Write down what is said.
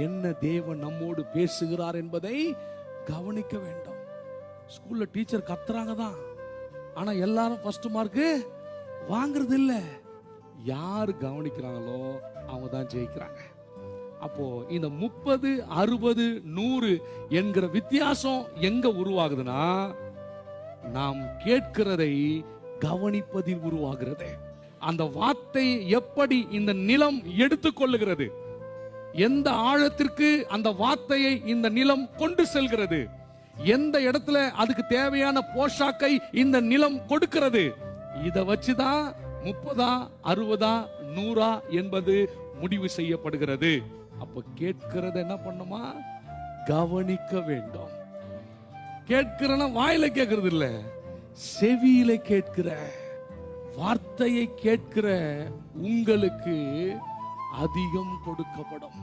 என்ன தேவன் நம்மோடு பேசுகிறார் என்பதை கவனிக்க வேண்டும். ஸ்கூல்ல டீச்சர் கத்துறாங்க தான், ஆனா எல்லாரும் ஃபர்ஸ்ட் மார்க் வாங்குறது இல்ல. யார் கவனிக்கிறாங்களோ அவங்க தான் ஜெயிக்கிறாங்க. அப்போ இந்த 30, 60, 100 என்கிற வித்தியாசம் எங்க உருவாகுதுன்னா, நாம் கேட்கிறதை கவனிப்பதில் உருவாகிறது. அந்த வார்த்தை எப்படி இந்த நிலம் எடுத்துக்கொள்ளுகிறது, எந்த ஆழத்திற்கு அந்த வார்த்தையை இந்த நிலம் கொண்டு செல்கிறது, எந்த இடத்துல அதுக்கு தேவையான போஷாக்கை இந்த நிலம் கொடுக்கிறது, இதை வச்சுதான் 30, 60, 100 என்பது முடிவு செய்யப்படுகிறது. அப்ப கேட்கிறத என்ன பண்ணுமா, கவனிக்க வேண்டும். கேட்கிறன வாயில கேட்கறது இல்ல, செவியில கேட்கிற வார்த்தையை கேட்கிற உங்களுக்கு அதிகம் கொடுக்கப்படும்.